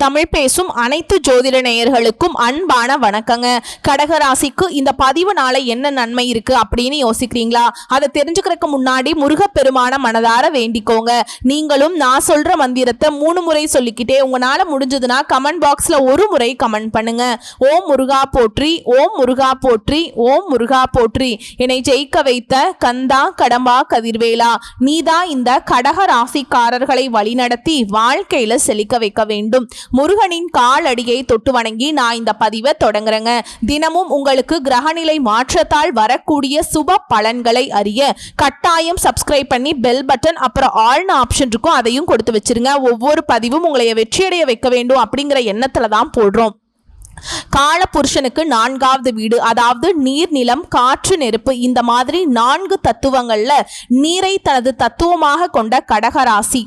தமிழ் பேசும் அனைத்து ஜோதிட நேயர்களுக்கும் அன்பான வணக்கங்க. கடகராசிக்கு இந்த பதிவுனால என்ன நன்மை இருக்கு அப்படின்னு யோசிக்கிறீங்களா? அதை தெரிஞ்சுக்கிறதுக்கு முன்னாடி முருகப்பெருமான மனதார வேண்டிக்கோங்க. நீங்களும் நான் சொல்ற மந்திரத்தை 3 முறை சொல்லிக்கிட்டே உங்களால முடிஞ்சதுன்னா கமெண்ட் பாக்ஸ்ல ஒரு முறை கமெண்ட் பண்ணுங்க. ஓம் முருகா போற்றி, ஓம் முருகா போற்றி, ஓம் முருகா போற்றி. என்னை ஜெயிக்க வைத்த கந்தா கடம்பா கதிர்வேலா, நீதான் இந்த கடக ராசிக்காரர்களை வழிநடத்தி வாழ்க்கையில செழிக்க வைக்க வேண்டும். முருகனின் காலடியை தொட்டு வணங்கி நான் இந்த பதிவை தொடங்குறேங்க. தினமும் உங்களுக்கு கிரகநிலை மாற்றத்தால் வரக்கூடிய சுப பலன்களை அறிய கட்டாயம் சப்ஸ்கிரைப் பண்ணி பெல் பட்டன் அப்புறம் ஆல்னு ஆப்ஷன் இருக்கும், அதையும் கொடுத்து வச்சிருங்க. ஒவ்வொரு பதிவும் உங்களை வெற்றியடைய வைக்க வேண்டும் அப்படிங்கிற எண்ணத்துல தான் போடுறோம். கால புருஷனுக்கு 4வது வீடு, அதாவது நீர், நிலம், காற்று, நெருப்பு, இந்த மாதிரி 4 தத்துவங்கள்ல நீரை தனது தத்துவமாக கொண்ட கடகராசி.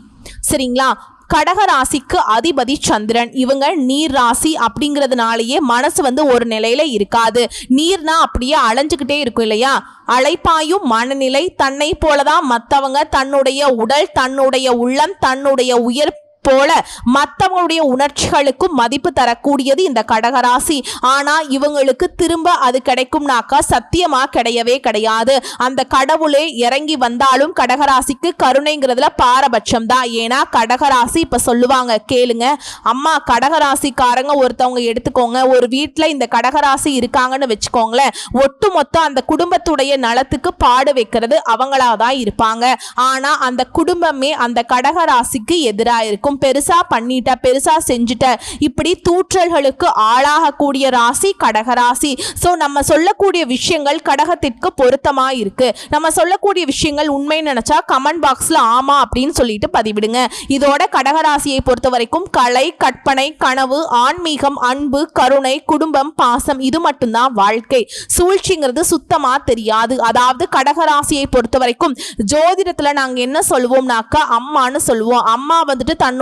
சரிங்களா? கடகராசிக்கு அதிபதி சந்திரன். இவங்க நீர் ராசி அப்படிங்கிறதுனாலயே மனசு ஒரு நிலையில இருக்காது. நீர்னா அப்படியே அலைஞ்சுக்கிட்டே இருக்கும் இல்லையா? அலைப்பாயும் மனநிலை. தன்னை போலதான் மற்றவங்க. தன்னுடைய உடல், தன்னுடைய உள்ளம், தன்னுடைய உயர் போல மற்றவங்களுடைய உணர்ச்சிகளுக்கும் மதிப்பு தரக்கூடியது இந்த கடகராசி. ஆனா இவங்களுக்கு திரும்ப அது கிடைக்கும்னாக்கா சத்தியமா கிடையவே கிடையாது. அந்த கடவுளே இறங்கி வந்தாலும் கடகராசிக்கு கருணைங்கிறதுல பாரபட்சம் தான். ஏன்னா கடகராசி இப்ப சொல்லுவாங்க கேளுங்க, அம்மா கடகராசிக்காரங்க ஒருத்தவங்க எடுத்துக்கோங்க, ஒரு வீட்டுல இந்த கடகராசி இருக்காங்கன்னு வச்சுக்கோங்களேன், ஒட்டு மொத்தம் அந்த குடும்பத்துடைய நலத்துக்கு பாடு வைக்கிறது அவங்களாதான் இருப்பாங்க. ஆனா அந்த குடும்பமே அந்த கடகராசிக்கு எதிராக இருக்கும். பெருசா பண்ணிட்ட, பெருசா செஞ்சுட்ட, இப்படி தூற்றல்களுக்கு ஆளாகக்கூடிய ராசி கடகராசி. சோ நம்ம சொல்லக்கூடிய விஷயங்கள் கடகத்திற்கு பொருத்தமா இருக்கு. நம்ம சொல்லக்கூடிய விஷயங்கள் உண்மை நினைச்சா கமெண்ட் பாக்ஸ்ல ஆமா அப்படின்னு சொல்லிட்டு பதிவிடுங்க. இதோட கடகராசியை பொறுத்த வரைக்கும் கலை, கற்பனை, கனவு, ஆன்மீகம், அன்பு, கருணை, குடும்பம், பாசம், இது மட்டும்தான் வாழ்க்கை. சூழ்ச்சிங்கிறது சுத்தமா தெரியாது. அதாவது கடகராசியை பொறுத்த வரைக்கும் ஜோதிடத்துல நாங்க என்ன சொல்லுவோம்னாக்கா அம்மான்னு சொல்லுவோம். அம்மா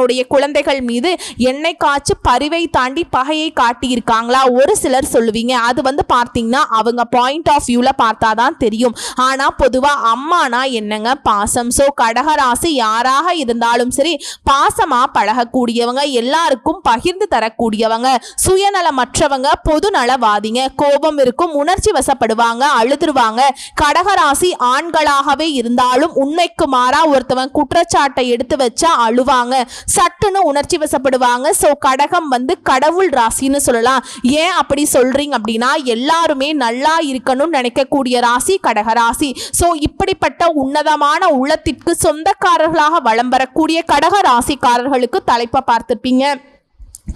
தன்னுடைய குழந்தைகள் மீது எண்ணெய் காய்ச்சி பரிவை தாண்டி பகையை காட்டி இருக்காங்களா? ஒரு சிலர் சொல்லுவீங்க. அது பார்த்தீங்கன்னா அவங்க பாயிண்ட் ஆஃப் வியூல பார்த்தாதான் தெரியும். ஆனா பொதுவா அம்மானா என்னங்க? பாசம். சோ கடகராசி யாராக இருந்தாலும் சரி பாசமா பழகக்கூடியவங்க, எல்லாருக்கும் பகிர்ந்து தரக்கூடியவங்க, சுயநலமற்றவங்க, பொதுநலவாதிங்க. கோபம் இருக்கும், உணர்ச்சி வசப்படுவாங்க, அழுதுருவாங்க. கடகராசி ஆண்களாகவே இருந்தாலும் உண்மைக்கு மாறா ஒருத்தவன் குற்றச்சாட்டை எடுத்து வச்சா அழுவாங்க, சட்டுன்னு உணர்ச்சி வசப்படுவாங்க. சோ கடகம் கடவுள் ராசின்னு சொல்லலாம். ஏன் அப்படி சொல்றீங்க அப்படின்னா எல்லாருமே நல்லா இருக்கணும்னு நினைக்கக்கூடிய ராசி கடகராசி. சோ இப்படிப்பட்ட உன்னதமான உள்ளத்திற்கு சொந்தக்காரர்களாக வலம் வரக்கூடிய கடக ராசிக்காரர்களுக்கு தலைப்பை பார்த்திருப்பீங்க,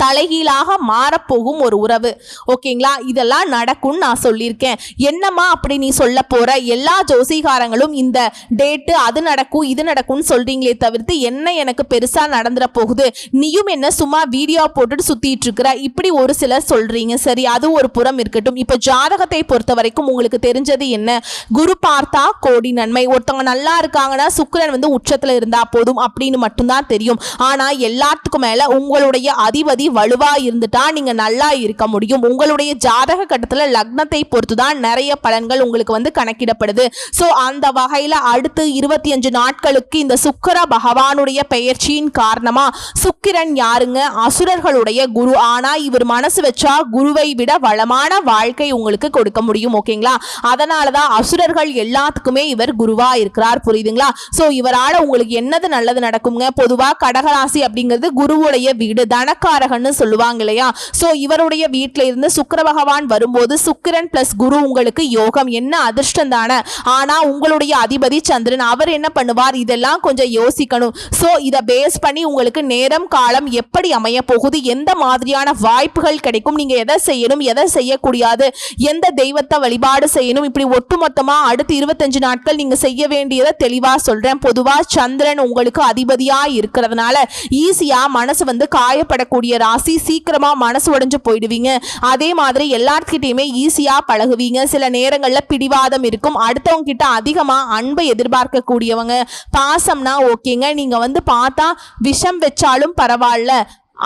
தலைகீழாக மாறப்போகும் ஒரு உறவு. ஓகேங்களா? இதெல்லாம் நடக்கும்னு நான் சொல்லியிருக்கேன். என்னம்மா அப்படி நீ சொல்ல போற? எல்லா ஜோசிகாரங்களும் இந்த டேட்டு அது நடக்கும் இது நடக்கும்னு சொல்றீங்களே தவிர்த்து என்ன எனக்கு பெருசா நடந்துட போகுது, நீயும் என்ன சும்மா வீடியோ போட்டுட்டு சுத்திட்டு இருக்கிற, இப்படி ஒரு சிலர் சொல்றீங்க. சரி, அது ஒரு புறம் இருக்கட்டும். இப்ப ஜாதகத்தை பொறுத்த வரைக்கும் உங்களுக்கு தெரிஞ்சது என்ன? குரு பார்த்தா கோடி நன்மை. ஒருத்தவங்க நல்லா இருக்காங்கன்னா சுக்கிரன் உச்சத்துல இருந்தா போதும் அப்படின்னு மட்டும்தான் தெரியும். ஆனா எல்லாத்துக்கும் மேல உங்களுடைய அதிபதி வலுவா இருந்துட்டா நீங்க நல்லா இருக்க முடியும். உங்களுடைய ஜாதக கட்டத்துல லக்னத்தை பொறுத்துதான் நிறைய பலன்கள் உங்களுக்கு கணக்கிடப்படுது. சோ அந்த வகையில அடுத்து 25 நாட்களுக்கு இந்த சுக்கிர பகவானுடைய பெயர்ச்சியின் காரணமா, சுக்கிரன் யாருங்க? அசுரர்களுடைய குரு. ஆனா இவர் மனசு வச்சா குருவை விட வளமான வாழ்க்கை உங்களுக்கு கொடுக்க முடியும். ஓகேங்களா? அதனாலதான் அசுரர்கள் எல்லாத்துக்குமே இவர் குருவா இருக்கிறார். புரியுதுங்களா? சோ இவரால உங்களுக்கு என்னது நல்லது நடக்குங்க? பொதுவா கடகராசி அப்படிங்கிறது குருவுடைய வீடு, தனக்காரகன்னு சொல்லுவாங்க இல்லையா? சோ இவருடைய வீட்டில இருந்து சுக்கிர பகவான் வரும்போது சுக்கிரன் பிளஸ் குரு உங்களுக்கு யோகம். என்ன அதிர்ஷ்டம் தானே? ஆனா உங்களுடைய அதிபதி சந்திரன், அவர் என்ன பண்ணுவார்? இதெல்லாம் கொஞ்சம் யோசிக்கணும். சோ இத பேஸ் பண்ணி உங்களுக்கு நேரம் காலம் எப்படி அமைய போகுது, எந்த மாதிரியான வாய்ப்புகள் கிடைக்கும், நீங்க எதை செய்யணும், எதை செய்யக்கூடாது, எந்த தெய்வத்தை வழிபாடு செய்யணும், இப்படி ஒட்டுமொத்தமா அடுத்து 25 நாட்கள் நீங்க செய்ய வேண்டியதை தெளிவா சொல்றேன். பொதுவா சந்திரன் உங்களுக்கு அதிபதியா இருக்கிறதுனால ஈஸியா மனசு காயப்படக்கூடிய ராசி. சீக்கிரமா மனசு உடைஞ்சு போயிடுவீங்க. அதே மாதிரி எல்லார்கிட்டயுமே ஈஸியா பழகுவீங்க. சில நேரங்கள்ல பிடிவாதம் இருக்கும். அடுத்தவங்க கிட்ட அதிகமா அன்பை எதிர்பார்க்க கூடியவங்க. பாசம்னா ஓகேங்க, நீங்க பார்த்தா விஷம் வச்சாலும் பரவாயில்ல,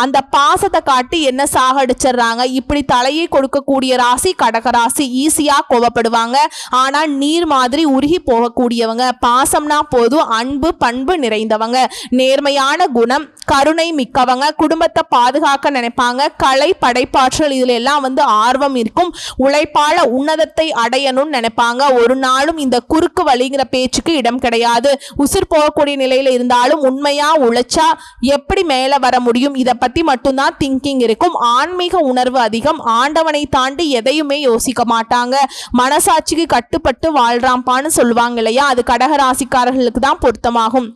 அந்த பாசத்தை காட்டி என்ன சாகடிச்சிடுறாங்க. இப்படி தலையை கொடுக்கக்கூடிய ராசி கடகராசி. ஈஸியா கோவப்படுவாங்க, ஆனா நீர் மாதிரி உருகி போகக்கூடியவங்க. பாசம்னா போதும், அன்பு பண்பு நிறைந்தவங்க, நேர்மையான குணம், கருணை மிக்கவங்க, குடும்பத்தை பாதுகாக்க நினைப்பாங்க, கலை படைப்பாற்றல் இதுல எல்லாம் ஆர்வம் இருக்கும், உழைப்பால உன்னதத்தை அடையணும்னு நினைப்பாங்க. ஒரு நாளும் இந்த குறுக்கு வழிங்கிற பேச்சுக்கு இடம் கிடையாது. உசுர் போகக்கூடிய நிலையில இருந்தாலும் உண்மையா உழைச்சா எப்படி மேல வர முடியும், இதை பத்தி மட்டும்தான் திங்கிங் இருக்கும். ஆன்மீக உணர்வு அதிகம், ஆண்டவனை தாண்டி எதையுமே யோசிக்க மாட்டாங்க. மனசாட்சிக்கு கட்டுப்பட்டு வாழ்றாம்பான்னு சொல்லுவாங்க இல்லையா, அது கடகராசிக்காரர்களுக்கு தான் பொருத்தமாகும்.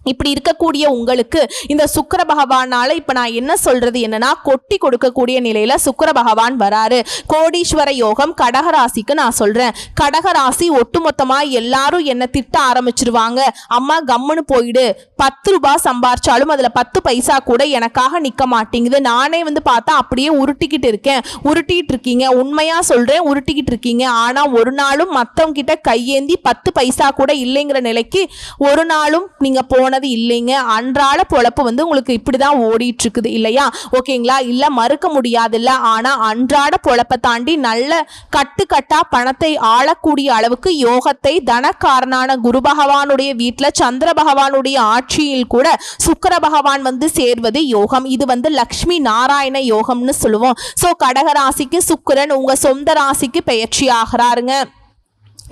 இப்படி இருக்கக்கூடிய உங்களுக்கு இந்த சுக்கிர பகவானால இப்ப நான் என்ன சொல்றது என்னன்னா, கொட்டி கொடுக்கக்கூடிய நிலையில சுக்கிர பகவான் வராரு. கோடீஸ்வர யோகம் கடகராசிக்கு நான் சொல்றேன். கடகராசி ஒட்டுமொத்தமா எல்லாரும் என்ன திட்ட ஆரம்பிச்சிருவாங்க. அம்மா கம்முன்னு போயிடு, 10 ரூபாய் சம்பாரிச்சாலும் அதுல 10 பைசா கூட எனக்காக நிக்க மாட்டேங்குது. நானே பார்த்தா அப்படியே உருட்டிக்கிட்டு இருக்கீங்க. உண்மையா சொல்றேன், உருட்டிக்கிட்டு இருக்கீங்க. ஆனா ஒரு நாளும் மத்தவங்க கிட்ட கையேந்தி 10 பைசா கூட இல்லைங்கிற நிலைக்கு ஒரு நாளும் நீங்க போனது இல்லைங்க. அன்றாட பொழப்பு உங்களுக்கு இப்படிதான் ஓடிட்டு இருக்குது இல்லையா? ஓகேங்களா? இல்ல மறுக்க முடியாது இல்ல. ஆனா அன்றாட பொழப்பை தாண்டி நல்ல கட்டுக்கட்டா பணத்தை ஆளக்கூடிய அளவுக்கு யோகத்தை தனக்காரனான குரு பகவானுடைய வீட்டுல சந்திர பகவானுடைய ஆட்சியில் கூட சுக்கிர பகவான் சேர்வது யோகம். இது லக்ஷ்மி நாராயண யோகம்னு சொல்லுவோம். சோ கடகராசிக்கு சுக்கிரன் உங்க சொந்த ராசிக்கு பெயர்ச்சி ஆகிறாருங்க.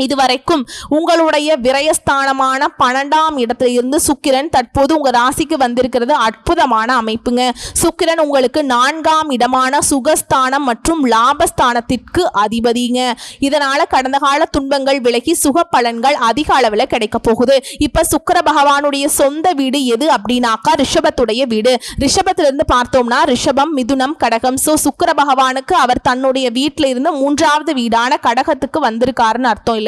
இதுவரைக்கும் உங்களுடைய விரயஸ்தானமான 12ஆம் இடத்துல இருந்து சுக்கிரன் தற்போது உங்க ராசிக்கு வந்திருக்கிறது அற்புதமான அமைப்புங்க. சுக்கிரன் உங்களுக்கு 4ஆம் இடமான சுகஸ்தானம் மற்றும் லாபஸ்தானத்திற்கு அதிபதிங்க. இதனால கடந்த கால துன்பங்கள் விலகி சுக பலன்கள் அதிக அளவில் கிடைக்க போகுது. இப்ப சுக்கிர பகவானுடைய சொந்த வீடு எது அப்படின்னாக்கா ரிஷபத்துடைய வீடு. ரிஷபத்திலிருந்து பார்த்தோம்னா ரிஷபம், மிதுனம், கடகம். சோ சுக்கிர பகவானுக்கு அவர் தன்னுடைய வீட்டில இருந்து 3ஆவது வீடான கடகத்துக்கு வந்திருக்காருன்னு அர்த்தம் இல்லையா?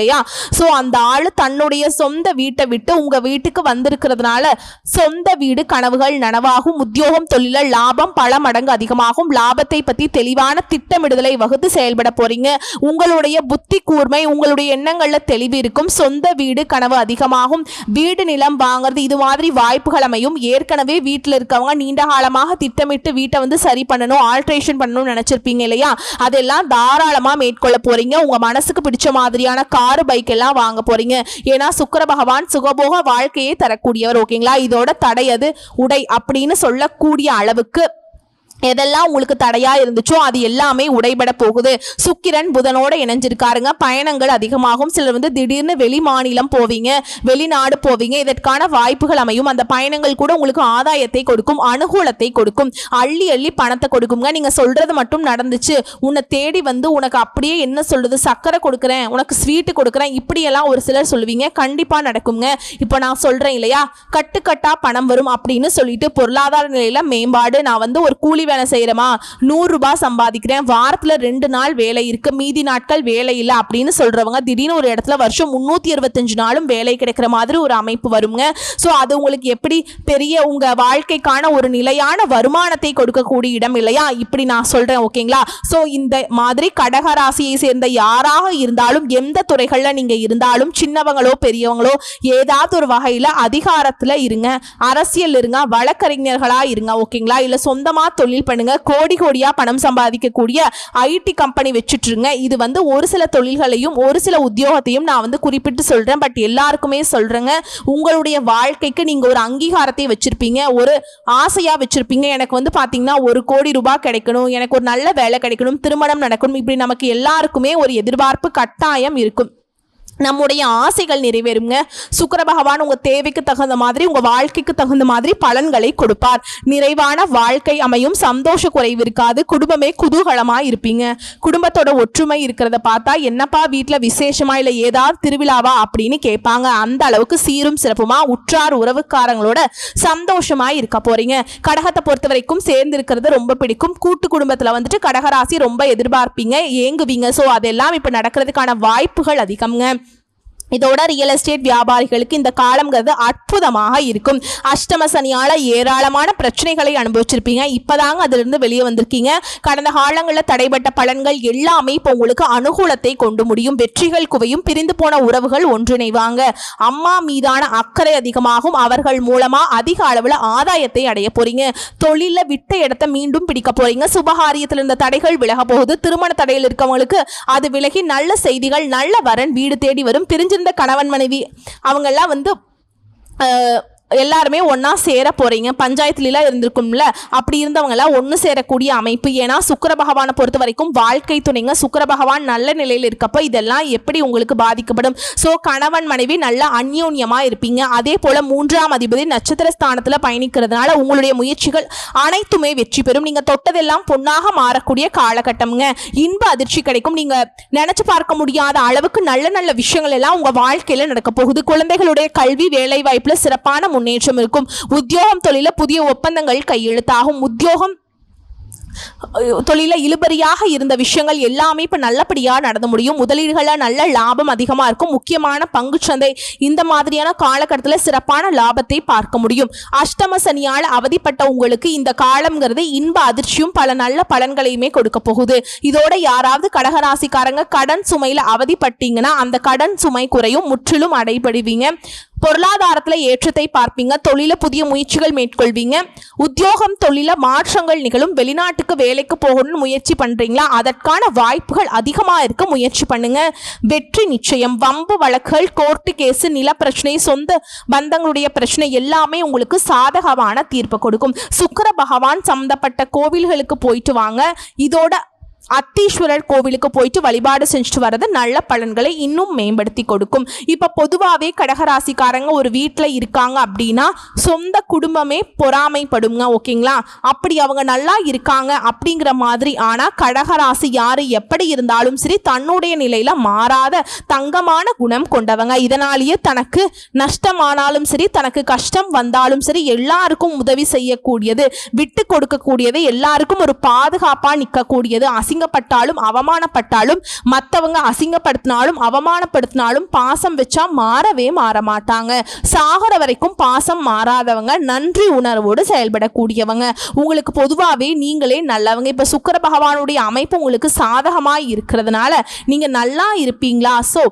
சோ அந்த ஆளு தன்னுடைய சொந்த வீட்டை விட்டு உங்க வீட்டுக்கு வந்திருக்கிறதுனால சொந்த வீடு கனவுகள் நனவாகும். உத்தியோகம் தொழில லாபம் பல மடங்கு அதிகமாகும். லாபத்தை பத்தி தெளிவான திட்டமிடுதலை வகுத்து செயல்பட போறீங்க. உங்களுடைய புத்தி கூர்மை, உங்களுடைய எண்ணங்கள்ல தெளிவு இருக்கும். சொந்த வீடு கனவு அதிகமாகும். வீடு நிலம் வாங்குறது இது மாதிரி வாய்ப்புகள் அமையும். ஏற்கனவே வீட்டில் இருக்கவங்க நீண்ட காலமாக திட்டமிட்டு வீட்டை சரி பண்ணணும், ஆல்ட்ரேஷன் பண்ணணும்னு நினைச்சிருப்பீங்க இல்லையா? அதெல்லாம் தாராளமா மேற்கொள்ள போறீங்க. உங்க மனசுக்கு பிடிச்ச மாதிரியான கார் பைக் எல்லாம் வாங்க போறீங்க. ஏன்னா சுக்கிர பகவான் சுகபோக வாழ்க்கையை தரக்கூடியவர். ஓகேங்களா? இதோட தடையது உடை அப்படின்னு சொல்லக்கூடிய அளவுக்கு எதெல்லாம் உங்களுக்கு தடையா இருந்துச்சோ அது எல்லாமே உடைபட போகுது. சுக்கிரன் புதனோட இணைஞ்சிருக்காருங்க. பயணங்கள் அதிகமாகும். சிலர் திடீர்னு வெளி மாநிலம் போவீங்க, வெளிநாடு போவீங்க. இதற்கான வாய்ப்புகள் அமையும். அந்த பயணங்கள் கூட உங்களுக்கு ஆதாயத்தை கொடுக்கும், அனுகூலத்தை கொடுக்கும், அள்ளி அள்ளி பணத்தை கொடுக்குங்க. நீங்க சொல்றது மட்டும் நடந்துச்சு, உன்னை தேடி உனக்கு அப்படியே என்ன சொல்றது சக்கரை கொடுக்குறேன், உனக்கு ஸ்வீட்டு கொடுக்குறேன், இப்படியெல்லாம் ஒரு சிலர் சொல்லுவீங்க. கண்டிப்பா நடக்குங்க. இப்போ நான் சொல்றேன் இல்லையா, கட்டுக்கட்டா பணம் வரும் அப்படின்னு சொல்லிட்டு பொருளாதார நிலையில மேம்பாடு. நான் ஒரு கூலி வேலை செய்யறமா, 100 ரூபாய் சம்பாதிக்கிறேன், வாரத்துல 2 நாள் வேலை இருக்கு, மீதி நாட்கள் வேலை இல்லை அப்படின்னு சொல்றவங்க திடீர்னு ஒரு இடத்துல வருஷம் 365 நாளும் வேலை கிடைக்கிற மாதிரி ஒரு அமைப்பு வருங்க. சோ அது உங்களுக்கு எப்படி பெரிய உங்க வாழ்க்கைக்கான ஒரு நிலையான வருமானத்தை கொடுக்கக்கூடிய இடம் இல்லையா? இப்படி நான் சொல்றேன். ஓகேங்களா? சோ இந்த மாதிரி கடகராசியை சேர்ந்த யாராக இருந்தாலும், எந்த துறைகள்ல நீங்க இருந்தாலும், சின்னவங்களோ பெரியவங்களோ ஏதாவது ஒரு வகையில அதிகாரத்துல இருங்க, அரசியல் இருங்க, வழக்கறிஞர்களா இருங்க. ஓகேங்களா? இல்ல சொந்தமா தொழில் பண்ணுங்க, கோடி கோடியா பணம் சம்பாதிக்கக்கூடிய ஐடி கம்பெனி வச்சுட்டுருங்க. இது ஒரு சில தொழில்களையும் ஒரு சில உத்தியோகத்தையும் நான் குறிப்பிட்டு சொல்றேன். பட் எல்லாருக்குமே சொல்றேங்க, உங்களுடைய வாழ்க்கைக்கு நீங்க ஒரு அங்கீகாரத்தை வச்சிருப்பீங்க, ஒரு ஆசையா வச்சிருப்பீங்க. எனக்கு பாத்தீங்கன்னா 1 கோடி ரூபாய் கிடைக்கணும், எனக்கு ஒரு நல்ல வேலை கிடைக்கணும், திருமணம் நடக்கணும், இப்படி நமக்கு எல்லாருக்குமே ஒரு எதிர்பார்ப்பு கட்டாயம் இருக்கும். நம்முடைய ஆசைகள் நிறைவேறுங்க. சுக்கிர பகவான் உங்க தேவைக்கு தகுந்த மாதிரி, உங்க வாழ்க்கைக்கு தகுந்த மாதிரி பலன்களை கொடுப்பார். நிறைவான வாழ்க்கை அமையும். சந்தோஷ குறைவு இருக்காது. குடும்பமே குதூகலமா இருப்பீங்க. குடும்பத்தோட ஒற்றுமை இருக்கிறத பார்த்தா என்னப்பா வீட்டுல விசேஷமா இல்ல ஏதாவது திருவிழாவா அப்படின்னு கேட்பாங்க. அந்த அளவுக்கு சீரும் சிறப்புமா உற்றார் உறவுக்காரங்களோட சந்தோஷமா இருக்க போறீங்க. கடகத்தை பொறுத்த வரைக்கும் சேர்ந்து இருக்கிறது ரொம்ப பிடிக்கும். கூட்டு குடும்பத்துல கடகராசி ரொம்ப எதிர்பார்ப்பீங்க, ஏங்குவீங்க. சோ அதெல்லாம் இப்ப நடக்கிறதுக்கான வாய்ப்புகள் அதிகம்ங்க. இதோட ரியல் எஸ்டேட் வியாபாரிகளுக்கு இந்த காலம்ங்கிறது அற்புதமாக இருக்கும். அஷ்டம சனியால ஏராளமான பிரச்சனைகளை அனுபவிச்சிருப்பீங்க. இப்பதாங்க அதிலிருந்து வெளியே வந்திருக்கீங்க. கடந்த காலங்களில் தடைபட்ட பலன்கள் எல்லாமே இப்போ உங்களுக்கு அனுகூலத்தை கொண்டு முடியும். வெற்றிகள் குவையும், பிரிந்து போன உறவுகள் ஒன்றிணைவாங்க. அம்மா மீதான அக்கறை அதிகமாகும். அவர்கள் மூலமா அதிக அளவில் ஆதாயத்தை அடைய போறீங்க. தொழில விட்ட இடத்தை மீண்டும் பிடிக்க போறீங்க. சுபகாரியத்தில் இருந்த தடைகள் விலக போகுது. திருமண தடையில் இருக்கவங்களுக்கு அது விலகி நல்ல செய்திகள், நல்ல வரன் வீடு தேடி வரும். பிரிஞ்சு இந்த கணவன் மனைவி அவங்கெல்லாம் வந்து எல்லாருமே ஒன்றா சேர போகிறீங்க. பஞ்சாயத்துலாம் இருந்திருக்கும்ல, அப்படி இருந்தவங்களாம் ஒன்று சேரக்கூடிய அமைப்பு. ஏன்னா சுக்கிர பகவானை பொறுத்த வரைக்கும் வாழ்க்கை துணைங்க. சுக்கிர பகவான் நல்ல நிலையில் இருக்கப்போ இதெல்லாம் எப்படி உங்களுக்கு பாதிக்கப்படும்? ஸோ கணவன் மனைவி நல்லா அந்யோன்யமாக இருப்பீங்க. அதே போல் 3ஆம் அதிபதி நட்சத்திர ஸ்தானத்தில் பயணிக்கிறதுனால உங்களுடைய முயற்சிகள் அனைத்துமே வெற்றி பெறும். நீங்கள் தொட்டதெல்லாம் பொன்னாக மாறக்கூடிய காலகட்டம்ங்க. இன்ப அதிர்ச்சி கிடைக்கும். நீங்கள் நினச்சி பார்க்க முடியாத அளவுக்கு நல்ல நல்ல விஷயங்கள் எல்லாம் உங்கள் வாழ்க்கையில் நடக்க போகுது. குழந்தைகளுடைய கல்வி வேலை வாய்ப்பில் சிறப்பான முன்னேற்றம் இருக்கும். உத்தியோகம் தொழில புதிய ஒப்பந்தங்கள் கையெழுத்தாகும். உத்தியோகம் தொழில இழுபறியாக இருந்த விஷயங்கள் எல்லாமே இப்ப நல்லபடியா நடந்து முடியும். முதலீடுகள நல்ல லாபம் அதிகமா இருக்கும். முக்கியமான பங்குச்சந்தை இந்த மாதிரியான காலகட்டத்தில் சிறப்பான லாபத்தை பார்க்க முடியும். அஷ்டம சனியால் அவதிப்பட்ட உங்களுக்கு இந்த காலம்ங்கிறது இன்ப அதிர்ச்சியும் பல நல்ல பலன்களையுமே கொடுக்க போகுது. இதோட யாராவது கடகராசிக்காரங்க கடன் சுமையில அவதிப்பட்டீங்கன்னா அந்த கடன் சுமை குறையும். முற்றிலும் அடைபடுவீங்க. பொருளாதாரத்துல ஏற்றத்தை பார்ப்பீங்க. தொழில புதிய முயற்சிகள் மேற்கொள்வீங்க. உத்தியோகம் தொழில மாற்றங்கள் நிகழும். வெளிநாட்டுக்கு வேலைக்கு போகணும்னு முயற்சி பண்றீங்களா? அதற்கான வாய்ப்புகள் அதிகமா இருக்க முயற்சி பண்ணுங்க. வெற்றி நிச்சயம். வம்பு வழக்குகள், கோர்ட்டு கேஸ், நில பிரச்சனை, சொந்த பந்தங்களுடைய பிரச்சனை எல்லாமே உங்களுக்கு சாதகமான தீர்ப்பு கொடுக்கும். சுக்கிர பகவான் சம்பந்தப்பட்ட கோவில்களுக்கு போயிட்டு வாங்க. இதோட அத்தீஸ்வரர் கோவிலுக்கு போயிட்டு வழிபாடு செஞ்சுட்டு வர்றது நல்ல பலன்களை இன்னும் மேம்படுத்தி கொடுக்கும். இப்ப பொதுவாகவே கடகராசிக்காரங்க ஒரு வீட்டில் இருக்காங்க அப்படின்னா சொந்த குடும்பமே பொறாமைப்படுங்க. ஓகேங்களா? அப்படி அவங்க நல்லா இருக்காங்க அப்படிங்கிற மாதிரி. ஆனா கடகராசி யாரு எப்படி இருந்தாலும் சரி தன்னுடைய நிலையில மாறாத தங்கமான குணம் கொண்டவங்க. இதனாலேயே தனக்கு நஷ்டமானாலும் சரி தனக்கு கஷ்டம் வந்தாலும் சரி எல்லாருக்கும் உதவி செய்யக்கூடியது, விட்டு கொடுக்கக்கூடியது, எல்லாருக்கும் ஒரு பாதுகாப்பா நிற்கக்கூடியது. அசிங்கப்பட்டாலும் அவமானப்பட்டாலும் மற்றவங்க அசிங்கப்படுத்தினாலும் அவமானப்படுத்தினாலும் பாசம் வச்சா மாறவே மாற மாட்டாங்க. சாகர வரைக்கும் பாசம் மாறாதவங்க, நன்றி உணர்வோடு செயல்படக்கூடியவங்க. உங்களுக்கு பொதுவாகவே நீங்களே நல்லவங்க. இப்ப சுக்கிர பகவானுடைய அமைப்பு உங்களுக்கு சாதகமாய் இருக்கிறதுனால நீங்க நல்லா இருப்பீங்களா? ஸோ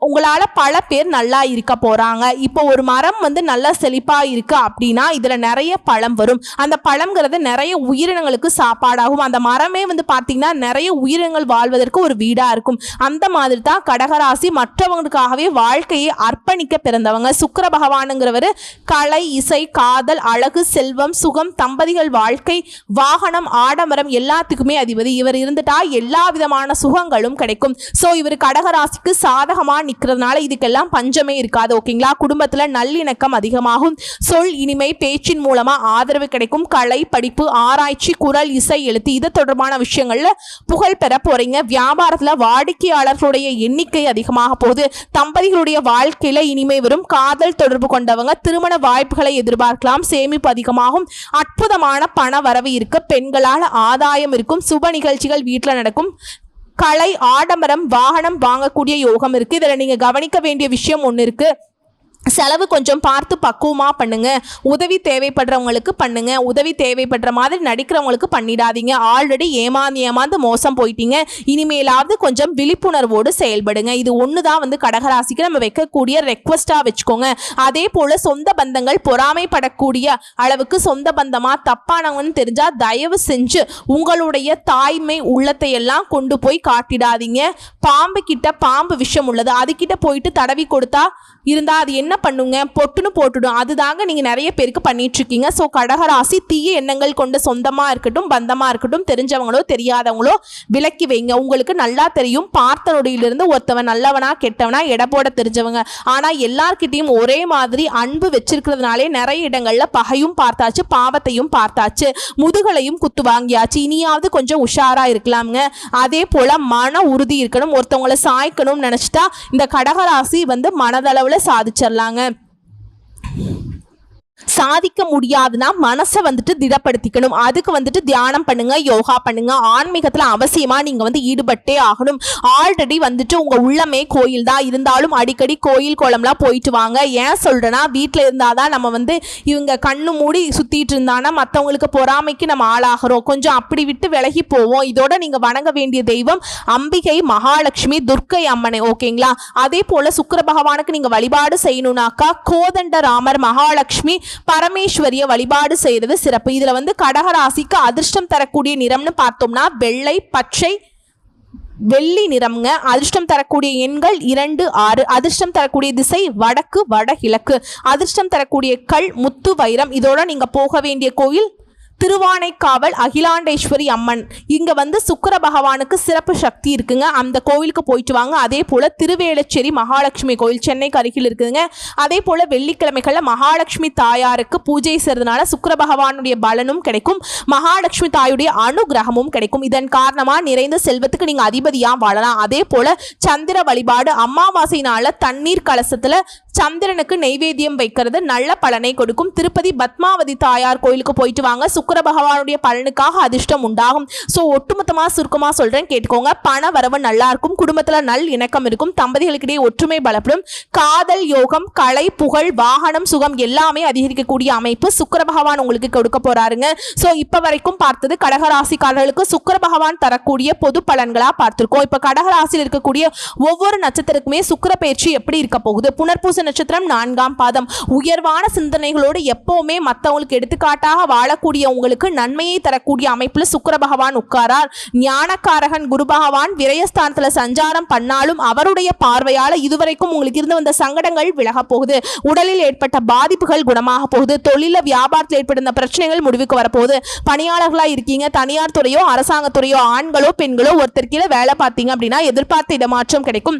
உங்களால பல பேர் நல்லா இருக்க போறாங்க. இப்போ ஒரு மரம் வந்து நல்லா செழிப்பா இருக்கு அப்படின்னா இதுல நிறைய பழம் வரும். அந்த பழம்ங்கிறது நிறைய உயிரினங்களுக்கு சாப்பாடாகும். அந்த மரமே வந்து பார்த்தீங்கன்னா நிறைய உயிரினங்கள் வாழ்வதற்கு ஒரு வீடா இருக்கும். அந்த மாதிரி தான் கடகராசி மற்றவங்களுக்காகவே வாழ்க்கையை அர்ப்பணிக்க பிறந்தவங்க. சுக்கிர பகவானுங்கிறவர் கலை, இசை, காதல், அழகு, செல்வம், சுகம், தம்பதிகள் வாழ்க்கை, வாகனம், ஆடம்பரம் எல்லாத்துக்குமே அதிபதி. இவர் இருந்துட்டா எல்லா விதமான சுகங்களும் கிடைக்கும். ஸோ இவர் கடகராசிக்கு சாதகமா நிற்கிறதுனால இதுக்கெல்லாம் பஞ்சமே இருக்காது. ஓகேங்களா? குடும்பத்துல நல்லிணக்கம் அதிகமாகும். சொல் இனிமை, பேச்சின் மூலமா ஆதரவு கிடைக்கும். கலை, படிப்பு, ஆராய்ச்சி, குரல், இசை, எழுத்து இது தொடர்பான விஷயங்கள்ல புகழ் பெற போறீங்க. வியாபாரத்துல வாடிக்கையாளர்களுடைய எண்ணிக்கை அதிகமாக போகுது. தம்பதிகளுடைய வாழ்க்கையில இனிமை வரும். காதல் தொடர்பு கொண்டவங்க திருமண வாய்ப்புகளை எதிர்பார்க்கலாம். சேமிப்பு அதிகமாகும். அற்புதமான பண வரவு இருக்கு. பெண்களால் ஆதாயம் இருக்கும். சுப நிகழ்ச்சிகள் வீட்டில் நடக்கும். கலை, ஆடம்பரம், வாகனம் வாங்கக்கூடிய யோகம் இருக்கு. இதுல நீங்க கவனிக்க வேண்டிய விஷயம் ஒன்று இருக்கு. செலவு கொஞ்சம் பார்த்து பக்குவமாக பண்ணுங்க. உதவி தேவைப்படுறவங்களுக்கு பண்ணுங்க. உதவி தேவைப்படுற மாதிரி நடிக்கிறவங்களுக்கு பண்ணிடாதீங்க. ஆல்ரெடி ஏமாந்து மோசம் போயிட்டீங்க. இனிமேலாவது கொஞ்சம் விழிப்புணர்வோடு செயல்படுங்க. இது ஒன்று தான் வந்து கடகராசிக்கு நம்ம வைக்கக்கூடிய ரெக்வஸ்டாக வச்சுக்கோங்க. அதே போல் சொந்த பந்தங்கள் பொறாமைப்படக்கூடிய அளவுக்கு சொந்த பந்தமாக தப்பானவங்கன்னு தெரிஞ்சால் தயவு செஞ்சு உங்களுடைய தாய்மை உள்ளத்தை எல்லாம் கொண்டு போய் காட்டிடாதீங்க. பாம்பு கிட்ட பாம்பு விஷம் உள்ளது, அதுக்கிட்ட போயிட்டு தடவி கொடுத்தா இருந்தா அது என்ன பண்ணுங்க? பொட்டுன்னு போட்டுடும். அதுதாங்க நீங்க நிறைய பேருக்கு பண்ணிட்டு இருக்கீங்க. ஸோ கடகராசி தீய எண்ணங்கள் கொண்ட சொந்தமா இருக்கட்டும் பந்தமா இருக்கட்டும் தெரிஞ்சவங்களோ தெரியாதவங்களோ விலக்கி வைங்க. உங்களுக்கு நல்லா தெரியும் பார்த்த நொடியிலிருந்து ஒருத்தவன் நல்லவனா கெட்டவனா எடை போட தெரிஞ்சவங்க. ஆனா எல்லார்கிட்டையும் ஒரே மாதிரி அன்பு வச்சிருக்கிறதுனாலே நிறைய இடங்கள்ல பகையும் பார்த்தாச்சு, பாவத்தையும் பார்த்தாச்சு, முதுகலையும் குத்து வாங்கியாச்சு. இனியாவது கொஞ்சம் உஷாரா இருக்கலாம்ங்க. அதே போல மன உறுதி இருக்கணும். ஒருத்தவங்களை சாய்க்கணும்னு நினைச்சிட்டா இந்த கடகராசி வந்து மனதளவுல சாதிச்சிடலாங்க. சாதிக்க முடியாதுன்னா மனசை வந்துட்டு திடப்படுத்திக்கணும். அதுக்கு வந்துட்டு தியானம் பண்ணுங்க, யோகா பண்ணுங்க. ஆன்மீகத்துல அவசியமா நீங்க வந்து ஈடுபட்டே ஆகணும். ஆல்ரெடி வந்துட்டு உங்க உள்ளமே கோயில் தான் இருந்தாலும் அடிக்கடி கோயில் கோலம்லாம் போயிட்டு வாங்க. ஏன் சொல்றேன்னா, வீட்டில் இருந்தாதான் நம்ம வந்து இவங்க கண்ணு மூடி சுத்திட்டு இருந்தானா மற்றவங்களுக்கு பொறாமைக்கு நம்ம ஆளாகிறோம். கொஞ்சம் அப்படி விட்டு விலகி போவோம். இதோட நீங்க வணங்க வேண்டிய தெய்வம் அம்பிகை, மகாலட்சுமி, துர்க்கை அம்மனை. ஓகேங்களா? அதே போல சுக்கிர பகவானுக்கு நீங்க வழிபாடு செய்யணும்னாக்கா கோதண்ட ராமர், மகாலட்சுமி, பரமேஸ்வரிய வழிபாடு செய்யறது சிறப்பு. இதுல வந்து கடகராசிக்கு அதிர்ஷ்டம் தரக்கூடிய நிறம்னு பார்த்தோம்னா வெள்ளை, பச்சை, வெள்ளி நிறம்ங்க. அதிர்ஷ்டம் தரக்கூடிய எண்கள் 2, 6. அதிர்ஷ்டம் தரக்கூடிய திசை வடக்கு, வடகிழக்கு. அதிர்ஷ்டம் தரக்கூடிய கல், முத்து, வைரம். இதோட நீங்க போக வேண்டிய கோயில் திருவானைக்காவல் அகிலாண்டேஸ்வரி அம்மன். இங்க வந்து சுக்கிர பகவானுக்கு சிறப்பு சக்தி இருக்குங்க. அந்த கோவிலுக்கு போயிட்டு வாங்க. அதே போல திருவேலச்சேரி மகாலட்சுமி கோயில் சென்னைக்கு அருகில் இருக்குதுங்க. அதே போல வெள்ளிக்கிழமைகள்ல மகாலட்சுமி தாயாருக்கு பூஜை செய்யறதுனால சுக்கிர பகவானுடைய பலனும் கிடைக்கும், மகாலட்சுமி தாயுடைய அனுகிரகமும் கிடைக்கும். இதன் காரணமா நிறைந்த செல்வத்துக்கு நீங்க அதிபதியா வாழலாம். அதே போல சந்திர வழிபாடு, அமாவாசை நாள தண்ணீர் கலசத்துல சந்திரனுக்கு நெய்வேத்தியம் வைக்கிறது நல்ல பலனை கொடுக்கும். திருப்பதி பத்மாவதி தாயார் கோயிலுக்கு போயிட்டு வாங்க. சுக்கிர பகவானுடைய பலனுக்காக அதிர்ஷ்டம் உண்டாகும். ஸோ ஒட்டுமொத்தமா சுருக்கமா சொல்றேன், கேட்டுக்கோங்க. பண வரவு நல்லா இருக்கும், குடும்பத்துல நல் இணக்கம் இருக்கும், தம்பதிகளுக்கிடையே ஒற்றுமை பலப்படும், காதல் யோகம், கலை, புகழ், வாகனம், சுகம் எல்லாமே அதிகரிக்கக்கூடிய அமைப்பு சுக்கிர பகவான் உங்களுக்கு கொடுக்க போறாருங்க. ஸோ இப்ப வரைக்கும் பார்த்தது கடகராசிக்காரர்களுக்கு சுக்கிர பகவான் தரக்கூடிய பொது பலன்களா பார்த்திருக்கோம். இப்ப கடகராசியில் இருக்கக்கூடிய ஒவ்வொரு நட்சத்திரக்குமே சுக்கிர பயிற்சி எப்படி இருக்க போகுது? புனர்பூச நட்சத்திரம் 4ஆம் பாதம். உயர்வான சிந்தனைகளோடு எப்பவுமே மற்றவங்களுக்கு எடுத்துக்காட்டாக வாழக்கூடிய உங்களுக்கு நன்மையை தரக்கூடிய அமைப்புல சுக்கிர பகவான் உட்காரார். ஞானக்காரகன் குரு பகவான் விரயஸ்தானத்துல சஞ்சாரம் பண்ணாலும் அவருடைய பார்வையால இதுவரைக்கும் உங்களுக்கு இருந்து வந்த சங்கடங்கள் விலக போகுது. உடலில் ஏற்பட்ட பாதிப்புகள் குணமாக போகுது. தொழில வியாபாரத்தில் ஏற்பட்ட பிரச்சனைகள் முடிவுக்கு வரப்போகுது. பணியாளர்களா இருக்கீங்க, தனியார் துறையோ அரசாங்கத்துறையோ, ஆண்களோ பெண்களோ ஒருத்தர் கீழே வேலை பார்த்தீங்க அப்படின்னா எதிர்பார்த்த இடமாற்றம் கிடைக்கும்.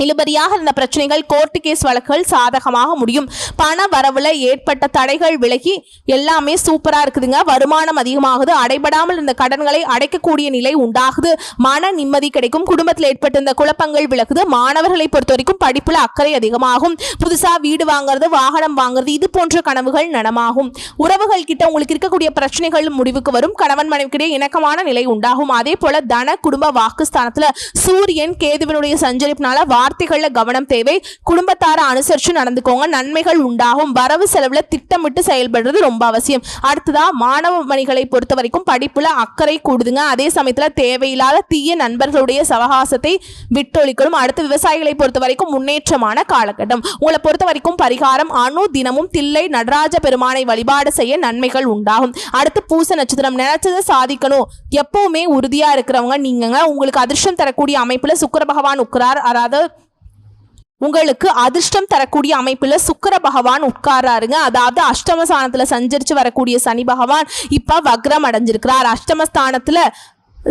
இழுபறியாக இருந்த பிரச்சனைகள், கோர்ட்டு கேஸ் வழக்குகள் சாதகமாக முடியும். பண வரவுல ஏற்பட்ட தடைகள் விலகி எல்லாமே சூப்பரா இருக்குதுங்க. வருமானம் அதிகமாகுது. அடைபடாமல் இருந்த கடன்களை அடைக்கக்கூடிய நிலை உண்டாகுது. மன நிம்மதி கிடைக்கும். குடும்பத்தில் ஏற்பட்டிருந்த குழப்பங்கள் விலகுது. மாணவர்களை பொறுத்த வரைக்கும் படிப்புல அக்கறை அதிகமாகும். புதுசா வீடு வாங்குறது, வாகனம் வாங்குறது, இது போன்ற கனவுகள் நனமாகும். உறவுகள் கிட்ட உங்களுக்கு இருக்கக்கூடிய பிரச்சனைகள் முடிவுக்கு வரும். கணவன் மனைவிக்கிடையே இணக்கமான நிலை உண்டாகும். அதே போல தன குடும்ப வாக்குஸ்தானத்துல சூரியன் கேதுவினுடைய சஞ்சரிப்பினால வார்த்தைகள்ல கவனம் தேவை. குடும்பத்தார அனுசரிச்சு நடந்துக்கோங்க. நன்மைகள் உண்டாகும். வரவு செலவுல திட்டமிட்டு செயல்படுறது ரொம்ப அவசியம். அடுத்ததா மாணவ மணிகளை பொறுத்த வரைக்கும் படிப்புல அக்கறை கூடுதுங்க. அதே சமயத்துல தேவையில்லாத தீய நண்பர்களுடைய சவகாசத்தை விட்டொழிக்கணும். அடுத்து விவசாயிகளை பொறுத்த வரைக்கும் முன்னேற்றமான காலகட்டம். உங்களை பொறுத்த வரைக்கும் பரிகாரம் அணு தினமும் தில்லை நடராஜ பெருமானை வழிபாடு செய்ய நன்மைகள் உண்டாகும். அடுத்து பூச நட்சத்திரம். நினைச்சதை சாதிக்கணும் எப்பவுமே உறுதியா இருக்கிறவங்க நீங்க. உங்களுக்கு அதிர்ஷ்டம் தரக்கூடிய அமைப்புல சுக்கிர பகவான் உட்கிறார். அதாவது உங்களுக்கு அதிர்ஷ்டம் தரக்கூடிய அமைப்புல சுக்கிர பகவான் உட்காராருங்க. அதாவது அஷ்டமஸ்தானத்துல சஞ்சரிச்சு வரக்கூடிய சனி பகவான் இப்ப வக்ரம் அடைஞ்சிருக்கிறார். அஷ்டமஸ்தானத்துல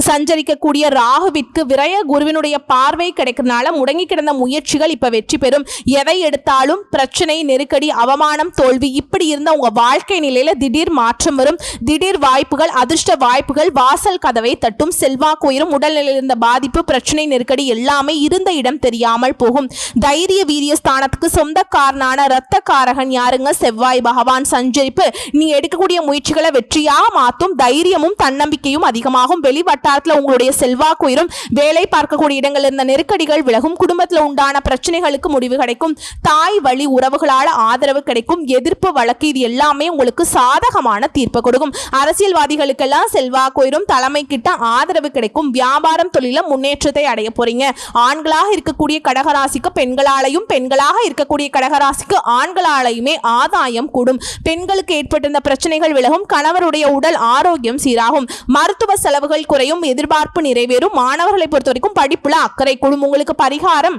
சஞ்சரிக்கக்கூடிய ராகுவிற்கு விரய குருவினுடைய பார்வை கிடைக்கிறதுனால முடங்கி கிடந்த முயற்சிகள் இப்ப வெற்றி பெறும். எதை எடுத்தாலும் பிரச்சனை, நெருக்கடி, அவமானம், தோல்வி இப்படி இருந்த உங்க வாழ்க்கை நிலையில திடீர் மாற்றம் வரும். திடீர் வாய்ப்புகள், அதிர்ஷ்ட வாய்ப்புகள் வாசல் கதவை தட்டும். செல்வாக்கு உயரும். உடல்நிலையில் இருந்த பாதிப்பு, பிரச்சனை, நெருக்கடி எல்லாமே இருந்த இடம் தெரியாமல் போகும். தைரிய வீரிய ஸ்தானத்துக்கு சொந்தக்காரனான இரத்தக்காரகன் யாருங்க? செவ்வாய் பகவான் சஞ்சரிப்பு நீங்க எடுக்கக்கூடிய முயற்சிகளை வெற்றியாக மாற்றும். தைரியமும் தன்னம்பிக்கையும் அதிகமாகும். வெளிவட்டாரத்தில் உங்களுடைய செல்வாக்கு உயரும். வேலை பார்க்கக்கூடிய இடங்கள் இருந்த நெருக்கடிகள் விலகும். குடும்பத்தில் உண்டான பிரச்சனைகளுக்கு முடிவு கிடைக்கும். தாய் வழி உறவுகளால் ஆதரவு கிடைக்கும். எதிர்ப்பு வழக்கு இது எல்லாமே உங்களுக்கு சாதகமான தீர்ப்பு கொடுக்கும். அரசியல்வாதிகளுக்கெல்லாம் செல்வாக்கு உயரும். தலைமை கிட்ட ஆதரவு கிடைக்கும். வியாபாரம் தொழில முன்னேற்றத்தை அடைய போறீங்க. ஆண்களாக இருக்கக்கூடிய கடகராசிக்கு பெண்களாலையும், பெண்களாக இருக்கக்கூடிய கடகராசிக்கு ஆண்களாலையுமே ஆதாயம் கூடும். பெண்களுக்கு ஏற்பட்டிருந்த பிரச்சனைகள் விலகும். கணவருடைய உடல் ஆரோக்கியம் சீராகும். மருத்துவ செலவுகள் குறையும். எதிர்பார்ப்பு நிறைவேறும். மாணவர்களை பொறுத்த வரைக்கும் படிப்புல அக்கறை கூடும். உங்களுக்கு பரிகாரம்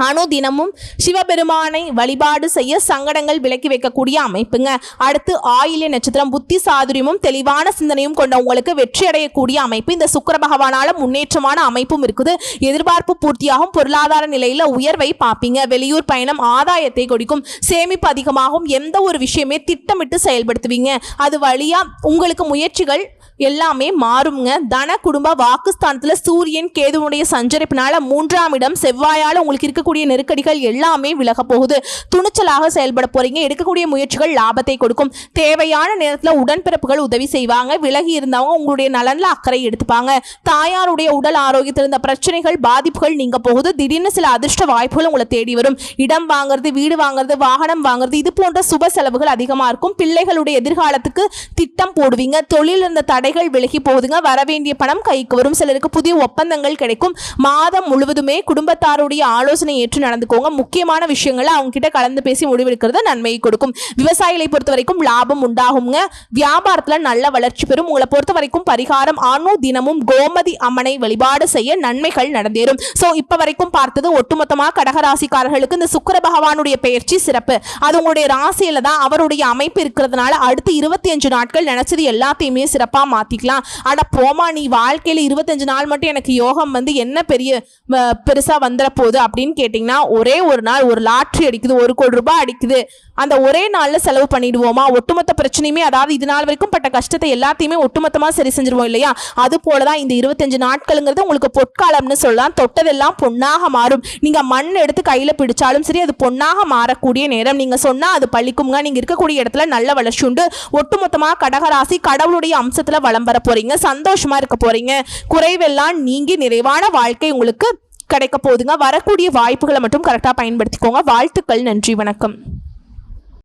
அணு தினமும் சிவபெருமானை வழிபாடு செய்ய சங்கடங்கள் விலக்கி வைக்கக்கூடிய அமைப்புங்க. அடுத்து ஆயில்ய நட்சத்திரம். புத்தி சாதுரியமும் தெளிவான சிந்தனையும் கொண்ட உங்களுக்கு வெற்றி அடையக்கூடிய அமைப்பு. இந்த சுக்கிர பகவானால முன்னேற்றமான அமைப்பும் இருக்குது. எதிர்பார்ப்பு பூர்த்தியாகும். பொருளாதார நிலையில உயர்வை பார்ப்பீங்க. வெளியூர் பயணம் ஆதாயத்தை கொடுக்கும். சேமிப்பு அதிகமாகும். எந்த ஒரு விஷயமே திட்டமிட்டு செயல்படுத்துவீங்க. அது வழியா உங்களுக்கு முயற்சிகள் எல்லாமே மாறுங்க. தன குடும்ப வாக்குஸ்தானத்துல சூரியன் கேதுவுடைய சஞ்சரிப்பினால 3ஆம் இடம் செவ்வாயால உங்களுக்கு இருக்க இருக்கக்கூடிய நெருக்கடிகள் எல்லாமே விலக போகுது. துணிச்சலாக செயல்பட போறீங்க. எடுக்கக்கூடிய முயற்சிகள் லாபத்தை கொடுக்கும். தேவையான நேரத்துல உடன்பிறப்புகள் உதவி செய்வாங்க. விலகி இருந்தவங்க உங்களுடைய நலன்ல அக்கறை எடுத்துப்பாங்க. தாயாருடைய உடல் ஆரோக்கியத்தில் இருந்த பிரச்சனைகள் பாதிப்புகள் நீங்க போகுது. திடீர்னு சில அதிர்ஷ்ட வாய்ப்புகள் உங்களை தேடி வரும். இடம் வாங்குறது, வீடு வாங்குறது, வாகனம் வாங்குறது, இது போன்ற சுப செலவுகள் அதிகமா இருக்கும். பிள்ளைகளுடைய எதிர்காலத்துக்கு திட்டம் போடுவீங்க. தொழில் இருந்த தடைகள் விலகி போகுதுங்க. வரவேண்டிய பணம் கைக்கு வரும். சிலருக்கு புதிய ஒப்பந்தங்கள் கிடைக்கும். மாதம் முழுவதுமே குடும்பத்தாருடைய ஆலோசனை ஏற்று நடந்துக்கோங்க. முக்கியமான விஷயங்களை அவங்க கிட்ட கலந்து பேசி முடிவெடுக்கிறது நன்மையை கொடுக்கும். விவசாயிகளை பொறுத்த வரைக்கும் லாபம் உண்டாகுங்க. வியாபாரத்துல நல்ல வளர்ச்சி பெறும். உங்களை பொறுத்த வரைக்கும் பரிகாரம் அணு தினமும் கோமதி அம்மனை வழிபாடு செய்ய நன்மைகள் நடந்தேறும். சோ இப்ப வரைக்கும் பார்த்தது ஒட்டுமொத்தமா கடகராசிக்காரர்களுக்கு இந்த சுக்கிர பகவானுடைய பெயர்ச்சி சிறப்பு. அது உங்களுடைய ராசியில தான் அவருடைய அமைப்பு இருக்கிறதுனால அடுத்து 25 நாட்கள் நினைச்சது எல்லாத்தையுமே சிறப்பா மாத்திக்கலாம். அட போமா, நீ வாழ்க்கையில 25 நாள் மட்டும் எனக்கு யோகம் வந்து என்ன பெருசா வந்துட போகுது அப்படின்னு கேட்டீங்கன்னா, ஒரே ஒரு நாள் ஒரு லாட்ரி அடிக்குது, 1 கோடி ரூபாய் அடிக்குது, அந்த ஒரே நாள்ல செலவு பண்ணிடுவோமா? ஒட்டுமொத்த பிரச்சனையுமே, அதாவது இது நாள் வரைக்கும் பட்ட கஷ்டத்தை எல்லாத்தையுமே ஒட்டுமொத்தமா சரி செஞ்சிருவோம் இல்லையா? அது போலதான் இந்த 25 நாட்களுங்கிறது உங்களுக்கு பொற்காலம்னு சொல்லலாம். தொட்டதெல்லாம் பொன்னாக மாறும். நீங்க மண் எடுத்து கையில பிடிச்சாலும் சரி, அது பொன்னாக மாறக்கூடிய நேரம். நீங்க சொன்னா அது பழிக்குங்க. நீங்க இருக்கக்கூடிய இடத்துல நல்ல வளர்ச்சி உண்டு. ஒட்டுமொத்தமா கடகராசி கடவுளுடைய அம்சத்துல வலம் வர போறீங்க. சந்தோஷமா இருக்க போறீங்க. குறைவெல்லாம் நீங்கி நிறைவான வாழ்க்கை உங்களுக்கு கிடைக்க போகுதுங்க. வரக்கூடிய வாய்ப்புகளை மட்டும் கரெக்டா பயன்படுத்திக்கோங்க. வாழ்த்துக்கள். நன்றி, வணக்கம்.